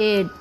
8।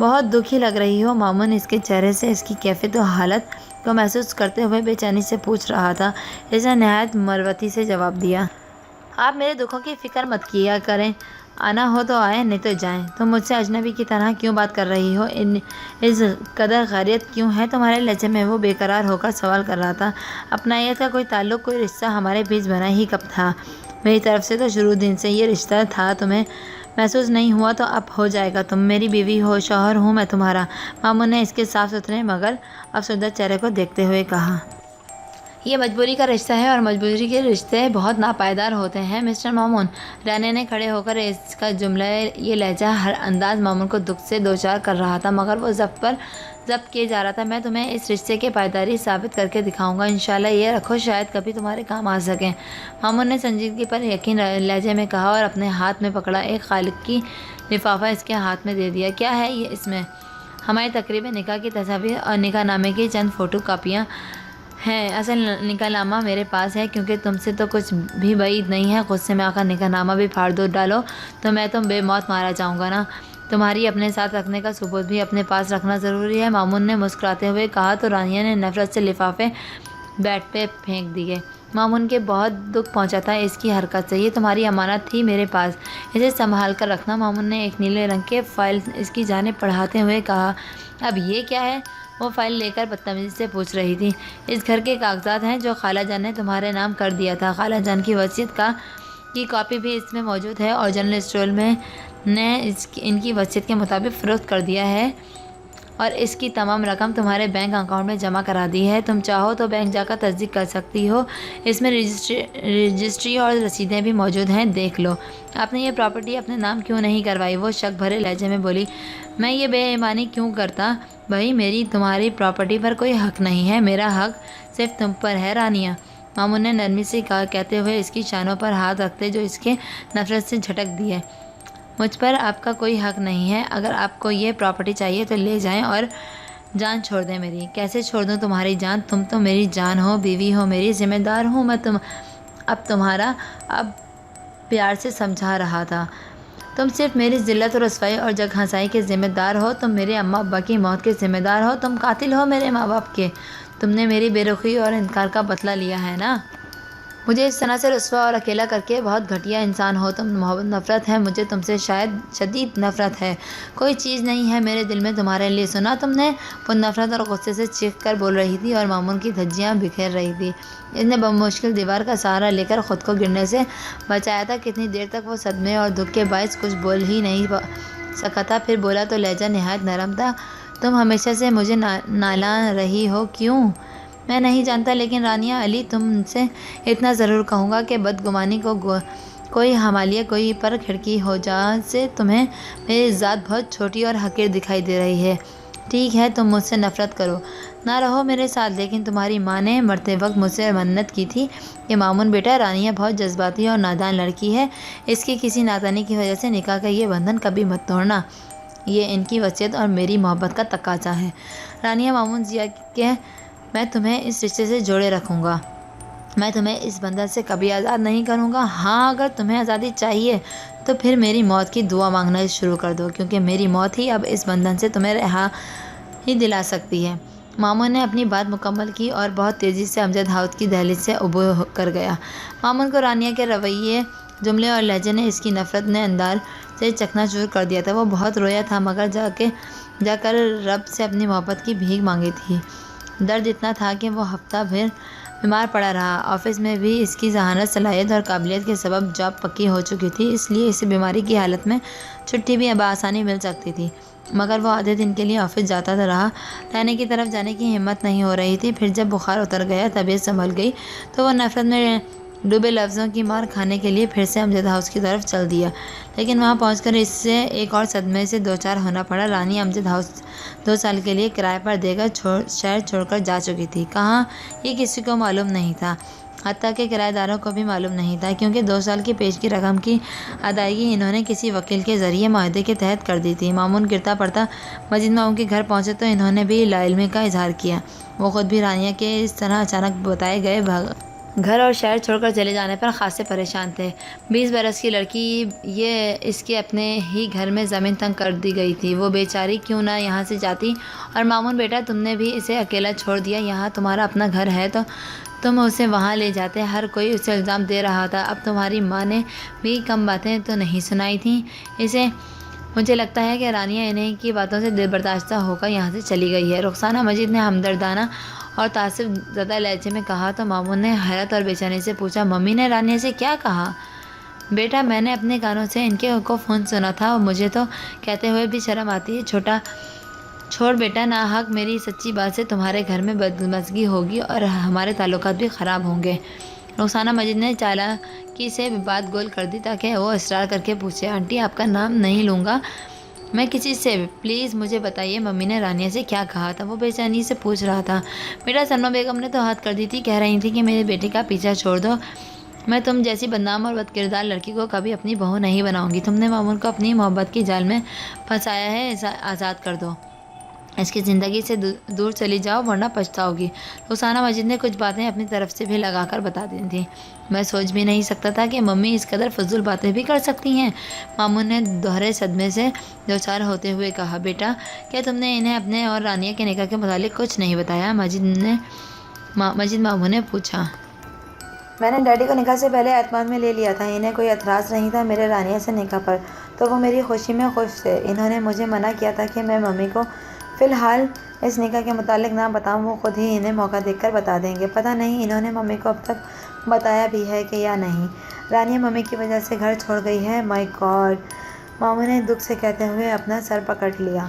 بہت دکھی لگ رہی ہو۔ مامون اس کے چہرے سے اس کی کیفیت و حالت کو محسوس کرتے ہوئے بے چینی سے پوچھ رہا تھا۔ اس نے نہایت مروتی سے جواب دیا، آپ میرے دکھوں کی فکر مت کیا کریں، آنا ہو تو آئے نہیں تو جائیں۔ تم مجھ سے اجنبی کی طرح کیوں بات کر رہی ہو؟ اس قدر خیریت کیوں ہے تمہارے لہجے میں؟ وہ بے قرار ہو کر سوال کر رہا تھا۔ اپنائیت کا کوئی تعلق، کوئی رشتہ ہمارے بیچ بنا ہی کب تھا؟ میری طرف سے تو شروع دن سے یہ رشتہ تھا، تمہیں محسوس نہیں ہوا تو اب ہو جائے گا۔ تم میری بیوی ہو، شوہر ہوں میں تمہارا۔ مامون نے اس کے صاف ستھرے مگر افسردہ چہرے کو دیکھتے ہوئے کہا، یہ مجبوری کا رشتہ ہے اور مجبوری کے رشتے بہت ناپائیدار ہوتے ہیں مسٹر مامون۔ رانیہ نے کھڑے ہو کر اس کا جملہ، یہ لہجہ، ہر انداز مامون کو دکھ سے دوچار کر رہا تھا، مگر وہ ضبط پر ضبط کیے جا رہا تھا۔ میں تمہیں اس رشتے کی پائیداری ثابت کر کے دکھاؤں گا، انشاءاللہ، یہ رکھو، شاید کبھی تمہارے کام آ سکیں۔ مامون نے سنجیدگی پر یقین لہجے میں کہا اور اپنے ہاتھ میں پکڑا ایک خالص لفافہ اس کے ہاتھ میں دے دیا۔ کیا ہے یہ اس میں؟ ہماری تقریب نکاح کی تصاویر اور نکاح نامے کی چند فوٹو کاپیاں ہیں۔ اصل نکاح نامہ میرے پاس ہے، کیونکہ تم سے تو کچھ بھی بعید نہیں ہے۔ غصے میں آ کر نکاح نامہ بھی پھاڑ ڈالو تو میں بے موت مارا جاؤں گا نا۔ تمہاری اپنے ساتھ رکھنے کا ثبوت بھی اپنے پاس رکھنا ضروری ہے، مامون نے مسکراتے ہوئے کہا تو رانیہ نے نفرت سے لفافے بیڈ پہ پھینک دیے۔ مامون کے بہت دکھ پہنچا تھا اس کی حرکت سے۔ یہ تمہاری امانت تھی میرے پاس، اسے سنبھال کر رکھنا۔ مامون نے ایک نیلے رنگ کے فائل اس کی جانب بڑھاتے ہوئے کہا، اب یہ کیا ہے؟ وہ فائل لے کر بدتمیزی سے پوچھ رہی تھی۔ اس گھر کے کاغذات ہیں جو خالہ جان نے تمہارے نام کر دیا تھا۔ خالہ جان کی وصیت کی کاپی بھی اس میں موجود ہے اور جنرل اسٹور نے ان کی وصیت کے مطابق فروخت کر دیا ہے اور اس کی تمام رقم تمہارے بینک اکاؤنٹ میں جمع کرا دی ہے۔ تم چاہو تو بینک جا کر تصدیق کر سکتی ہو، اس میں رجسٹری اور رسیدیں بھی موجود ہیں، دیکھ لو۔ آپ نے یہ پراپرٹی اپنے نام کیوں نہیں کروائی؟ وہ شک بھرے لہجے میں بولی، میں یہ بے ایمانی کیوں کرتا بھائی؟ میری تمہاری پراپرٹی پر کوئی حق نہیں ہے، میرا حق صرف تم پر ہے رانیہ۔ مامون نے نرمی سے کہتے ہوئے اس کی شانوں پر ہاتھ رکھتے جو اس کے نفرت سے جھٹک دیے، مجھ پر آپ کا کوئی حق نہیں ہے۔ اگر آپ کو یہ پراپرٹی چاہیے تو لے جائیں اور جان چھوڑ دیں میری۔ کیسے چھوڑ دوں تمہاری جان؟ تم تو میری جان ہو، بیوی ہو، میری ذمہ دار ہوں میں اب پیار سے سمجھا رہا تھا۔ تم صرف میری ذلت و رسوائی اور جگ ہنسائی کے ذمہ دار ہو، تم میرے اماں ابا کی موت کے ذمہ دار ہو، تم قاتل ہو میرے ماں باپ کے۔ تم نے میری بے رخی اور انکار کا بدلہ لیا ہے نا؟ مجھے اس طرح سے رسوا اور اکیلا کر کے بہت گھٹیا انسان ہو تم۔ محبت نفرت ہے مجھے تم سے، شدید نفرت ہے، کوئی چیز نہیں ہے میرے دل میں تمہارے لیے۔ سنا تم نے؟ وہ نفرت اور غصے سے چیخ کر بول رہی تھی اور مامون کی دھجیاں بکھیر رہی تھی۔ اس نے بمشکل دیوار کا سہارا لے کر خود کو گرنے سے بچایا تھا۔ کتنی دیر تک وہ صدمے اور دکھ کے باعث کچھ بول ہی نہیں سکا تھا، پھر بولا تو لہجہ نہایت نرم تھا، تم ہمیشہ سے مجھے نالا رہی ہو، کیوں؟ میں نہیں جانتا، لیکن رانیہ علی، تم سے اتنا ضرور کہوں گا کہ بدگمانی کو کوئی حمالیہ کوئی پر کھڑکی ہو جہاں سے تمہیں میری ذات بہت چھوٹی اور حقیر دکھائی دے رہی ہے۔ ٹھیک ہے، تم مجھ سے نفرت کرو، نہ رہو میرے ساتھ، لیکن تمہاری ماں نے مرتے وقت مجھ سے منت کی تھی کہ مامون بیٹا، رانیہ بہت جذباتی اور نادان لڑکی ہے، اس کی کسی نادانی کی وجہ سے نکاح کا یہ بندھن کبھی مت توڑنا، یہ ان کی وصیت اور میری محبت کا تقاضا ہے۔ رانیہ، مامون ضیا کہ میں تمہیں اس رشتے سے جوڑے رکھوں گا، میں تمہیں اس بندھن سے کبھی آزاد نہیں کروں گا۔ ہاں، اگر تمہیں آزادی چاہیے تو پھر میری موت کی دعا مانگنا شروع کر دو، کیونکہ میری موت ہی اب اس بندھن سے تمہیں رہائی دلا سکتی ہے۔ مامون نے اپنی بات مکمل کی اور بہت تیزی سے امجد ہاؤس کی دہلیز سے عبور کر گیا۔ مامون کو رانیہ کے رویے، جملے اور لہجے نے اس کی نفرت نے اندار سے چکنا چور کر دیا تھا۔ وہ بہت رویا تھا، مگر جا کر رب سے اپنی محبت کی بھیک مانگی تھی۔ درد اتنا تھا کہ وہ ہفتہ بھر بیمار پڑا رہا۔ آفس میں بھی اس کی ذہانت، صلاحیت اور قابلیت کے سبب جاب پکی ہو چکی تھی، اس لیے اسے بیماری کی حالت میں چھٹی بھی بآسانی مل سکتی تھی، مگر وہ آدھے دن کے لیے آفس جاتا رہا، تانے کی طرف جانے کی ہمت نہیں ہو رہی تھی۔ پھر جب بخار اتر گیا، طبیعت سنبھل گئی تو وہ نفرت میں ڈوبے لفظوں کی مار کھانے کے لیے پھر سے امجد ہاؤس کی طرف چل دیا، لیکن وہاں پہنچ کر اس سے ایک اور صدمے سے دوچار ہونا پڑا۔ رانیہ امجد ہاؤس 2 سال کے لیے کرائے پر دے کر شہر چھوڑ کر جا چکی تھی۔ کہاں، یہ کسی کو معلوم نہیں تھا، حتیٰ کہ کرایہ داروں کو بھی معلوم نہیں تھا، کیونکہ 2 سال کی پیشگی رقم کی ادائیگی انہوں نے کسی وکیل کے ذریعے معاہدے کے تحت کر دی تھی۔ مامون گرتا پڑتا مجید ماموں کے گھر پہنچے تو انہوں نے بھی لاعلمی کا اظہار کیا۔ وہ خود بھی رانیہ کے اس طرح اچانک بتائے گئے گھر اور شہر چھوڑ کر چلے جانے پر خاصے پریشان تھے۔ 20 برس کی لڑکی یہ اس کے اپنے ہی گھر میں زمین تنگ کر دی گئی تھی۔ وہ بیچاری کیوں نہ یہاں سے جاتی۔ اور مامون بیٹا تم نے بھی اسے اکیلا چھوڑ دیا، یہاں تمہارا اپنا گھر ہے تو تم اسے وہاں لے جاتے۔ ہر کوئی اسے الزام دے رہا تھا۔ اب تمہاری ماں نے بھی کم باتیں تو نہیں سنائی تھیں اسے۔ مجھے لگتا ہے کہ رانیہ انہیں کی باتوں سے دل برداشتہ ہو کر یہاں سے چلی گئی ہے، رخسانہ مجید نے ہمدردانہ اور تعصب زدہ لہجے میں کہا تو مامون نے حیرت اور بے چینی سے پوچھا، ممی نے رانیہ سے کیا کہا؟ بیٹا میں نے اپنے کانوں سے ان کے کو فون سنا تھا اور مجھے تو کہتے ہوئے بھی شرم آتی ہے۔ چھوڑ بیٹا، ناحق میری سچی بات سے تمہارے گھر میں بدمزگی ہوگی اور ہمارے تعلقات بھی خراب ہوں گے۔ رخسانہ مجید نے چالاکی سے بات گول کر دی تاکہ وہ اصرار کر کے پوچھے، آنٹی آپ کا نام نہیں لوں گا میں کسی سے، پلیز مجھے بتائیے ممی نے رانیہ سے کیا کہا تھا؟ وہ بے چینی سے پوچھ رہا تھا۔ بیٹا سلمیٰ بیگم نے تو ہاتھ کر دی تھی، کہہ رہی تھی کہ میرے بیٹے کا پیچھا چھوڑ دو، میں تم جیسی بدنام اور بد کردار لڑکی کو کبھی اپنی بہو نہیں بناؤں گی۔ تم نے مامون کو اپنی محبت کی جال میں پھنسایا ہے، اسے آزاد کر دو، اس کی زندگی سے دور چلی جاؤ ورنہ پچھتاؤ گی۔ رخسانہ مجید نے کچھ باتیں اپنی طرف سے بھی لگا کر بتا دی تھیں۔ میں سوچ بھی نہیں سکتا تھا کہ ممی اس قدر فضول باتیں بھی کر سکتی ہیں، مامون نے دوہرے صدمے سے دوچار ہوتے ہوئے کہا۔ بیٹا کیا تم نے انہیں اپنے اور رانیہ کے نکاح کے متعلق کچھ نہیں بتایا؟ مجید ماموں نے پوچھا۔ میں نے ڈیڈی کو نکاح سے پہلے اعتماد میں لے لیا تھا، انہیں کوئی اعتراض نہیں تھا میرے رانیہ سے نکاح پر، تو وہ میری خوشی میں خوش تھے۔ انہوں نے مجھے منع کیا تھا کہ میں ممی کو فی الحال اس نکاح کے متعلق نہ بتاؤں، وہ خود ہی انہیں موقع دیکھ کر بتا دیں گے۔ پتہ نہیں انہوں نے ممی کو اب تک بتایا بھی ہے کہ یا نہیں۔ رانیہ ممی کی وجہ سے گھر چھوڑ گئی ہے، مائی گاڈ، ماموں نے دکھ سے کہتے ہوئے اپنا سر پکڑ لیا۔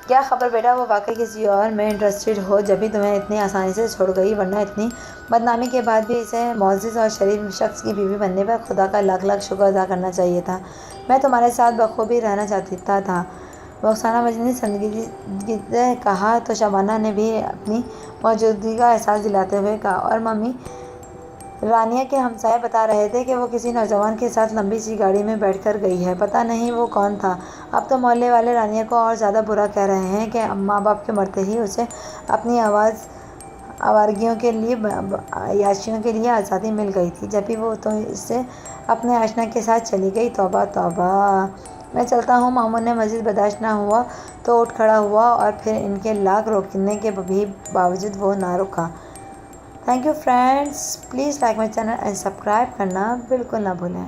کیا خبر بیٹا، وہ واقعی کسی اور میں انٹرسٹڈ ہو جبھی تمہیں اتنی آسانی سے چھوڑ گئی، ورنہ اتنی بدنامی کے بعد بھی اسے معزز اور شریف شخص کی بیوی بننے پر خدا کا لاکھ لاکھ شکر ادا کرنا چاہیے تھا۔ میں تمہارے ساتھ بخوبی رہنا چاہتا تھا، رخسانہ مجید نے سنجیدگی سے کہا تو شبانہ نے بھی اپنی موجودگی کا احساس دلاتے ہوئے کہا، اور ممی رانیہ کے ہمسائے بتا رہے تھے کہ وہ کسی نوجوان کے ساتھ لمبی سی گاڑی میں بیٹھ کر گئی ہے، پتہ نہیں وہ کون تھا۔ اب تو محلے والے رانیہ کو اور زیادہ برا کہہ رہے ہیں کہ ماں باپ کے مرتے ہی اسے اپنی آوارگیوں کے لیے عیاشیوں کے لیے آزادی مل گئی تھی، جبھی وہ تو اس سے اپنے آشنا کے ساتھ چلی گئی۔ توبہ توبہ، میں چلتا ہوں۔ مامون نے مزید برداشت نہ ہوا تو اٹھ کھڑا ہوا اور پھر ان کے لاکھ روکنے کے بھی باوجود وہ نہ رکا۔ Thank you friends, please like my channel and subscribe کرنا بالکل نہ بھولیں۔